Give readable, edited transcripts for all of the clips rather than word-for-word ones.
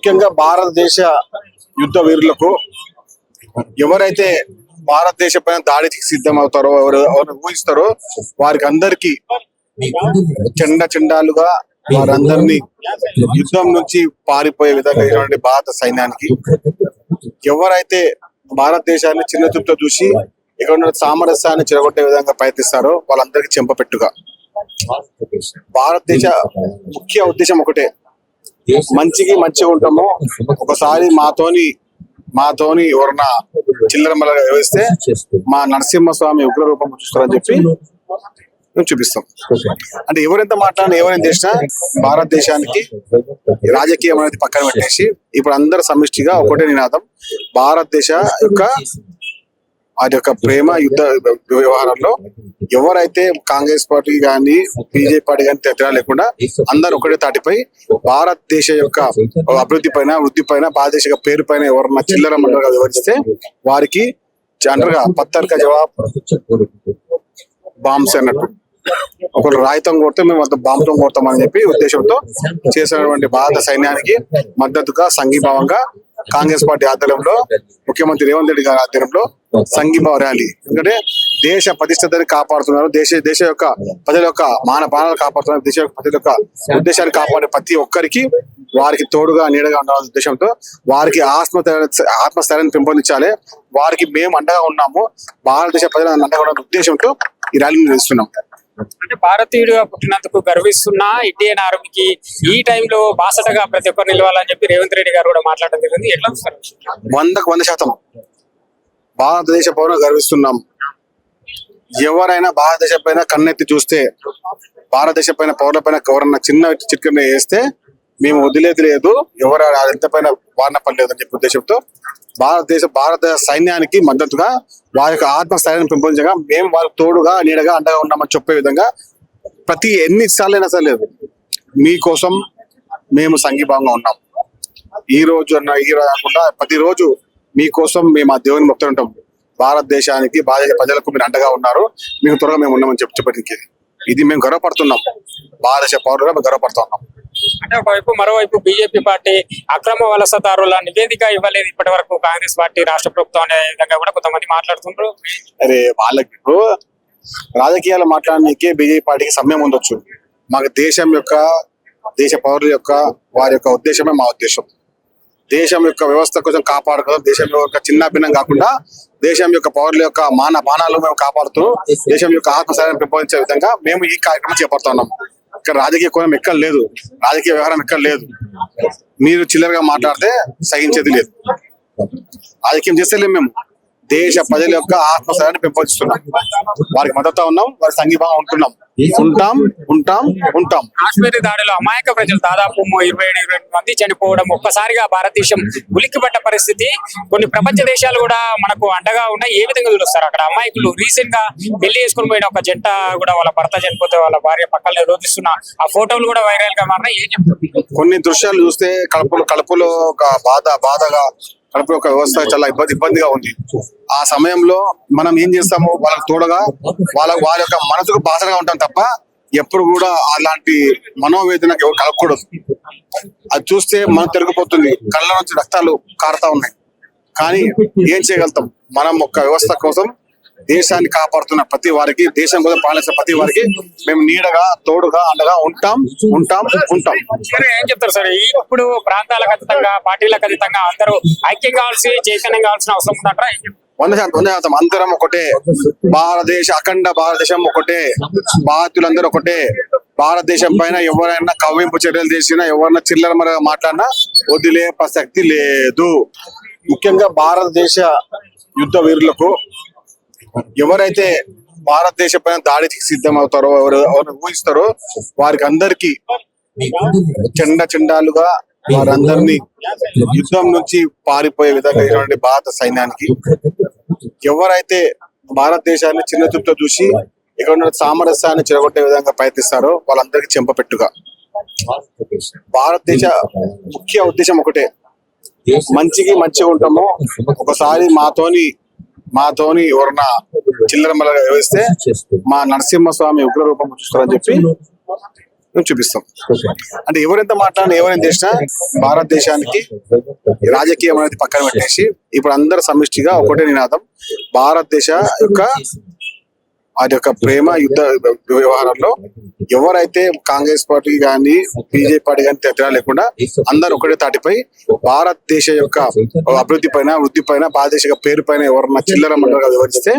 ముఖ్యంగా భారతదేశ యుద్ధ వీరులకు ఎవరైతే భారతదేశ పైన దాడికి సిద్ధమవుతారో ఎవరు ఊహిస్తారో వారికి అందరికీ చెండాలుగా వారందరినీ యుద్ధం నుంచి పారిపోయే విధంగా ఇటువంటి భారత సైన్యానికి ఎవరైతే భారతదేశాన్ని చిన్న చూపుతో చూసి ఇక్కడ ఉన్న సామరస్యాన్ని చెరగొట్టే విధంగా ప్రయత్నిస్తారో వాళ్ళందరికీ చెంపపెట్టుగా భారతదేశ ముఖ్య ఉద్దేశం ఒకటే, మంచిగా ఉంటాము. ఒకసారి మాతోని ఎవరన్నా చిల్లరమల్లగా వ్యవహిస్తే మా నరసింహస్వామి ఉగ్ర రూపం చూస్తారని చెప్పి మేము చూపిస్తాం. అంటే ఎవరెంత మాట్లాడినా ఎవరైనా చేసినా భారతదేశానికి రాజకీయం అనేది పక్కన పెట్టేసి ఇప్పుడు అందరు సమిష్టిగా ఒకటే నినాదం, భారతదేశ యొక్క ప్రేమ యుద్ధ వ్యవహారంలో ఎవరైతే కాంగ్రెస్ పార్టీ కానీ బీజేపీ పార్టీ కానీ తేడా లేకుండా అందరూ ఒకటే తాటిపై భారతదేశ యొక్క అభివృద్ధి పైన వృద్ధి పైన భారతదేశ పేరు పైన ఎవరన్నా చిల్లర మండలిగా వివరిస్తే వారికి జనరల్గా పత్తర్క జవాబు బాంబ్స్ అన్నట్టు, ఒకరు రాయితం కొడితే మేము అంత బాంబుతో కొడతామని చెప్పి ఉద్దేశంతో చేసినటువంటి భారత సైన్యానికి మద్దతుగా సంఘీభావంగా కాంగ్రెస్ పార్టీ ఆధ్వర్యంలో ముఖ్యమంత్రి రేవంత్ రెడ్డి గారి ఆధ్వర్యంలో సంఘీభావ ర్యాలీ. ఎందుకంటే దేశ ప్రతిష్టతని కాపాడుతున్నారు, దేశ యొక్క ప్రజల యొక్క ప్రాణాలు కాపాడుతున్నారు, దేశ యొక్క ప్రజల యొక్క ఉద్దేశాన్ని కాపాడే ప్రతి ఒక్కరికి వారికి తోడుగా నీడగా ఉండాలనే ఉద్దేశంతో వారికి ఆత్మస్థైర్యాన్ని పెంపొందించాలి, వారికి మేము అండగా ఉన్నాము, భారతదేశ ప్రజలను అండగా ఉన్న ఉద్దేశంతో ఈ ర్యాలీని నిర్వహిస్తున్నాం. అంటే భారతీయుడిగా పుట్టినందుకు గర్విస్తున్న ఇండియన్ ఆర్మీకి ఈ టైంలో బాసటగా ప్రతి ఒక్కరు నిలవాలని చెప్పి రేవంత్ రెడ్డి గారు కూడా మాట్లాడడం జరిగింది. ఎట్లా 100% భారతదేశ పౌరులు గర్విస్తున్నాం. ఎవరైనా భారతదేశం పైన కన్నెత్తి చూస్తే, భారతదేశ పైన పౌరుల పైన ఎవరన్నా చిన్న చిట్కన వేస్తే మేము వదిలేది లేదు, ఎవరు ఎంత పైన వారిన పడలేదు అని చెప్పే ఉద్దేశంతో భారత సైన్యానికి మద్దతుగా వారి యొక్క ఆత్మస్థైర్యాన్ని పెంపొందించగా మేము వారికి తోడుగా నీడగా అండగా ఉన్నామని చెప్పే విధంగా ప్రతి ఎన్నిసార్లైనా సరే లేదు మీకోసం మేము సంఘీభావంగా ఉన్నాం. ఈ రోజు కాకుండా ప్రతిరోజు మీకోసం మేము ఆ దేవుని మొక్తూ ఉంటాం. భారతదేశానికి భారత ప్రజలకు మీరు అండగా ఉన్నారు, మీకు త్వరగా మేము ఉన్నామని చెప్పడానికి ఇది మేము గర్వపడుతున్నాం. భారతదేశ పౌరులుగా మేము గర్వపడుతున్నాం. అంటే ఒకవైపు మరోవైపు బీజేపీ పార్టీ అక్రమ వలసదారుల నివేదిక ఇవ్వలేదు ఇప్పటి వరకు కాంగ్రెస్ పార్టీ రాష్ట్ర ప్రభుత్వం అనే విధంగా కూడా కొంతమంది మాట్లాడుతుంటారు. అరే వాళ్ళకి రాజకీయాలు మాట్లాడడానికి బీజేపీ పార్టీకి సమయం ఉండొచ్చు, మాకు దేశ పౌరుల యొక్క వారి యొక్క ఉద్దేశమే మా ఉద్దేశం. దేశం యొక్క వ్యవస్థ కోసం కాపాడుకోవడం, దేశం యొక్క చిన్న భిన్నం కాకుండా దేశం యొక్క పౌరుల యొక్క బాణాలు మేము కాపాడుతూ దేశం యొక్క ఆత్మస్థైర్యాన్ని పెంపొందించే విధంగా మేము ఈ కార్యక్రమం చేపడుతున్నాం. ఇక్కడ రాజకీయ కోణం ఎక్కడ లేదు, రాజకీయ వ్యవహారం ఎక్కడ లేదు. మీరు చిల్లరగా మాట్లాడితే సహించేది లేదు. రాజకీయం చేస్తేలేం, మేము దేశ ప్రజల యొక్క ఆత్మస్థైర్యాన్ని పెంపొందిస్తున్నాం, వారికి మద్దతు ఉన్నాం, వారి సంఘీభావం ఉంటాం. కాశ్మీర్ దాడిలో అమాయక ప్రజలు దాదాపు 27 మంది చనిపోవడం, ఒక్కసారిగా భారతదేశం ఉలిక్కిపడ్డ పరిస్థితి. కొన్ని ప్రపంచ దేశాలు కూడా మనకు అండగా ఉన్నాయి. ఏ విధంగా చూస్తారు అక్కడ అమాయకులు? రీసెంట్ గా పెళ్లి చేసుకుని పోయిన ఒక జంట కూడా వాళ్ళ భర్త చనిపోతే వాళ్ళ భార్య పక్కన రోధిస్తున్న ఆ ఫోటోలు కూడా వైరల్ గా మారినాయి. ఏం చెప్తారు? కొన్ని దృశ్యాలు చూస్తే కడుపులో ఒక బాధగా కడుపులో ఒక వ్యవస్థ చాలా ఇబ్బందిగా ఉంది. ఆ సమయంలో మనం ఏం చేస్తాము, వాళ్ళకి తోడుగా వాళ్ళ యొక్క మనసుకు బాసనగా ఉంటాం తప్ప ఎప్పుడు కూడా అలాంటి మనోవేదనకు ఎవరు కలగకూడదు. అది చూస్తే మనం తిరిగిపోతుంది, కళ్ళ నుంచి రక్తాలు కారుతా ఉన్నాయి. కానీ ఏం చేయగలుగుతాం, మనం ఒక వ్యవస్థ కోసం దేశాన్ని కాపాడుతున్న ప్రతి వారికి, దేశం కోసం పాలిస్తున్న ప్రతి వారికి మేము నీడగా తోడుగా అండగా ఉంటాం. ఏం చెప్తారు సార్, ఇప్పుడు ప్రాంతాలకు అతీతంగా పార్టీలకు అతీతంగా అందరూ ఐక్యం కావాల్సి చైతన్యం కావాల్సిన అవసరం ఉందంటారా? 100% అందరం ఒకటే, అఖండ భారతదేశం ఒకటే, భారతీయులందరూ ఒకటే. భారతదేశం పైన ఎవరైనా కవ్వింపు చర్యలు చేసినా, ఎవరైనా చిల్లర మాట్లాడినా వదిలే ప్రసక్తి లేదు. ముఖ్యంగా భారతదేశ యుద్ధ వీరులకు ఎవరైతే భారతదేశ పైన దాడికి సిద్ధమవుతారో ఎవరు ఊహిస్తారో వారికి అందరికీ చెండాలుగా వారందరినీ యుద్ధం నుంచి పారిపోయే విధంగా ఇటువంటి భారత సైన్యానికి ఎవరైతే భారతదేశాన్ని చిన్న చూపుతో చూసి ఇక్కడ ఉన్న సామరస్యాన్ని చెరగొట్టే విధంగా ప్రయత్నిస్తారో వాళ్ళందరికీ చెంపపెట్టుగా భారతదేశ ముఖ్య ఉద్దేశం ఒకటే, మంచిగా ఉంటాము. ఒకసారి మాతోని ఎవరన్నా చిల్లరమల్లగా వ్యవహిస్తే మా నరసింహస్వామి ఉగ్ర రూపం చూస్తారని చెప్పి మేము చూపిస్తాం. అంటే ఎవరెంత మాట్లాడినా ఎవరైనా చేసినా భారతదేశానికి రాజకీయం అనేది పక్కన పెట్టేసి ఇప్పుడు అందరు సమిష్టిగా ఒకటే నినాదం, భారతదేశ యొక్క వారి యొక్క ప్రేమ యుద్ధ వ్యవహారంలో ఎవరైతే కాంగ్రెస్ పార్టీ కానీ బీజేపీ పార్టీ కానీ తేడా లేకుండా అందరూ ఒకటే తాటిపై భారతదేశ యొక్క అభివృద్ధి పైన వృద్ధి పైన భారతదేశ యొక్క పేరు పైన ఎవరన్నా చిల్లర మండలిగా వివరిస్తే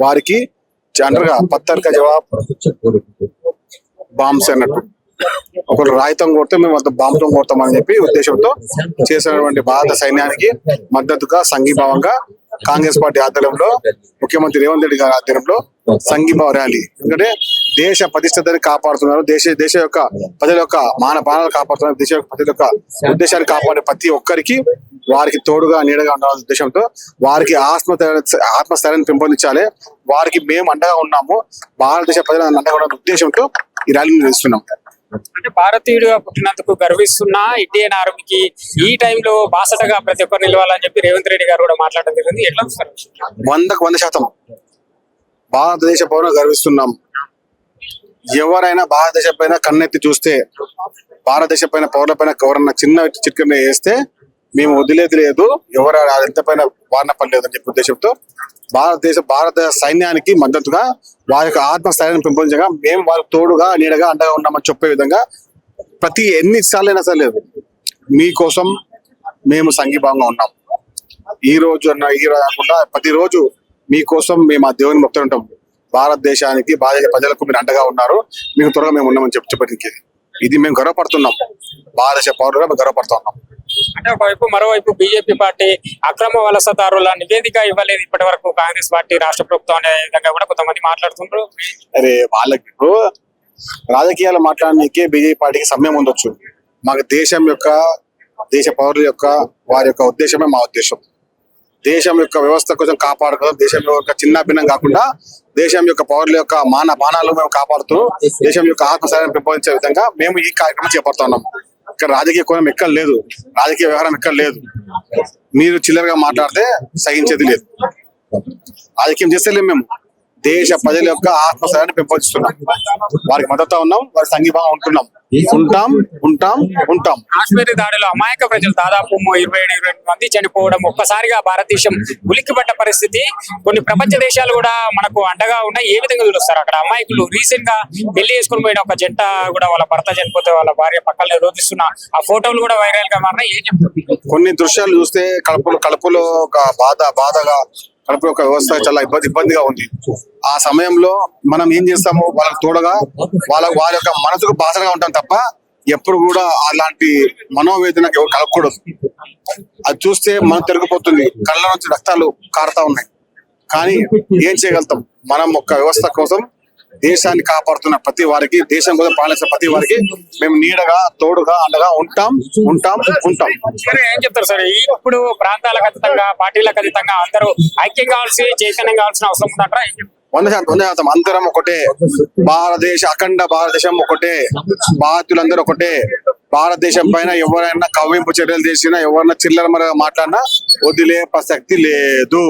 వారికి అంటారుగా పత్తర్క జవాబ్ బాంబ్స్ అన్నట్టు, ఒకరు రాయితం కొడితే మేము అంత బాంబుతో కొడతామని చెప్పి ఉద్దేశంతో చేసినటువంటి భారత సైన్యానికి మద్దతుగా సంఘీభావంగా కాంగ్రెస్ పార్టీ ఆధ్వర్యంలో ముఖ్యమంత్రి రేవంత్ రెడ్డి గారి ఆధ్వర్యంలో సంఘీభావ ర్యాలీ. ఎందుకంటే దేశ ప్రతిష్టతని కాపాడుతున్నారు, దేశ యొక్క ప్రజల యొక్క ప్రాణాలు కాపాడుతున్నారు, దేశ యొక్క ప్రజల యొక్క ఉద్దేశాన్ని కాపాడే ప్రతి ఒక్కరికి వారికి తోడుగా నీడగా ఉండాలనే ఉద్దేశంతో వారికి ఆత్మస్థైర్యాన్ని పెంపొందించాలి, వారికి మేము అండగా ఉన్నాము, భారతదేశ ప్రజల అండగా ఉన్న ఉద్దేశంతో ఈ ర్యాలీని నిర్వహిస్తున్నాం. అంటే భారతీయుడిగా పుట్టినందుకు గర్విస్తున్న ఇండియన్ ఆర్మీకి ఈ టైంలో బాసటగా ప్రతి ఒక్కరు నిలవాలని చెప్పి రేవంత్ రెడ్డి గారు కూడా మాట్లాడడం జరిగింది. ఎట్లా చూస్తారు? 100% భారతదేశ పౌరులు గర్విస్తున్నాం. ఎవరైనా భారతదేశం పైన కన్నెత్తి చూస్తే, భారతదేశ పైన పౌరుల పైన ఎవరన్నా చిన్న చిట్కన వేస్తే మేము వదిలేది లేదు, ఎవరు ఎంత పైన వారిన పడలేదు అని చెప్పే ఉద్దేశంతో భారత సైన్యానికి మద్దతుగా వారి యొక్క ఆత్మస్థైర్యాన్ని పెంపొందించగా మేము వారికి తోడుగా నీడగా అండగా ఉన్నామని చెప్పే విధంగా ప్రతి ఎన్నిసార్లు అయినా సరే లేదు మీకోసం మేము సంఘీభావంగా ఉన్నాం. ఈ రోజు కాకుండా ప్రతిరోజు మీకోసం మేము ఆ దేవుని మొత్తం ఉంటాం. భారతదేశానికి భారత ప్రజలకు మీరు అండగా ఉన్నారు, మీకు త్వరగా మేము ఉన్నామని చెప్పడానికి ఇది మేము గర్వపడుతున్నాం. భారతదేశ పౌరులుగా మేము గర్వపడుతున్నాం. అంటే ఒకవైపు మరోవైపు బీజేపీ పార్టీ అక్రమ వలసదారుల నివేదిక ఇవ్వలేదు ఇప్పటి వరకు కాంగ్రెస్ పార్టీ రాష్ట్ర ప్రభుత్వం అనే విధంగా కూడా కొంతమంది మాట్లాడుతుంటారు. అరే వాళ్ళకి ఇప్పుడు రాజకీయాలు మాట్లాడడానికి బీజేపీ పార్టీకి సమయం ఉండొచ్చు, మాకు దేశ పౌరుల యొక్క వారి యొక్క ఉద్దేశమే మా ఉద్దేశం. దేశం యొక్క వ్యవస్థ కోసం కాపాడుకోవడం, దేశం యొక్క చిన్న భిన్నం కాకుండా దేశం యొక్క పౌరుల యొక్క బాణాలు మేము కాపాడుతూ దేశం యొక్క ఆత్మస్థైర్యాన్ని పెంపొందించే విధంగా మేము ఈ కార్యక్రమం చేపడుతున్నాం. ఇక్కడ రాజకీయ కోణం ఎక్కడ లేదు, రాజకీయ వ్యవహారం ఎక్కడ లేదు. మీరు చిల్లరగా మాట్లాడితే సహించేది లేదు. రాజకీయం చేస్తలేము, మేము దేశ ప్రజల యొక్క ఆత్మస్థైర్యాన్ని పెంపొందిస్తున్నాం, వారికి మద్దతు ఉన్నాం, వారి సంఘీభావం ఉంటాం. కాశ్మీర్ దాడిలో అమాయక ప్రజలు దాదాపు 27 మంది చనిపోవడం, ఒక్కసారిగా భారతదేశం ఉలిక్కిపడ్డ పరిస్థితి. కొన్ని ప్రపంచ దేశాలు కూడా మనకు అండగా ఉన్నాయి. ఏ విధంగా చూస్తారు అక్కడ అమాయకులు? రీసెంట్ గా పెళ్లి చేసుకుని పోయిన ఒక జంట కూడా వాళ్ళ భర్త చనిపోతే వాళ్ళ భార్య పక్కన రోధిస్తున్న ఆ ఫోటోలు కూడా వైరల్ గా మారినాయి. ఏం చెప్తారు? కొన్ని దృశ్యాలు చూస్తే కడుపులో ఒక బాధగా కడుపులో ఒక వ్యవస్థ చాలా ఇబ్బందిగా ఉంది. ఆ సమయంలో మనం ఏం చేస్తాము, వాళ్ళకి తోడుగా వాళ్ళ యొక్క మనసుకు బాసనగా ఉంటాం తప్ప ఎప్పుడు కూడా అలాంటి మనోవేదనకు ఎవరు కలగకూడదు. అది చూస్తే మనం తిరిగిపోతుంది, కళ్ళ నుంచి రక్తాలు కారుతా ఉన్నాయి. కానీ ఏం చేయగలుగుతాం? మనం ఒక వ్యవస్థ కోసం దేశాన్ని కాపాడుతున్న ప్రతి వారికి, దేశం కోసం పాలిస్తున్న ప్రతి వారికి మేము నీడగా తోడుగా అండగా ఉంటాం. సరే, ఏం చెప్తారు సార్? ఇప్పుడు ప్రాంతాలకు అతీతంగా పార్టీలకు అతీతంగా అందరూ ఐక్యం కావాల్సి చైతన్యం కావాల్సిన అవసరం ఉందంటారా? 100% అందరం ఒకటే, అఖండ భారతదేశం ఒకటే, భారతీయులందరూ ఒకటే. భారతదేశం పైన ఎవరైనా కవ్వింపు చర్యలు చేసినా, ఎవరైనా చిల్లర మాట్లాడినా వదిలే ప్రసక్తి లేదు.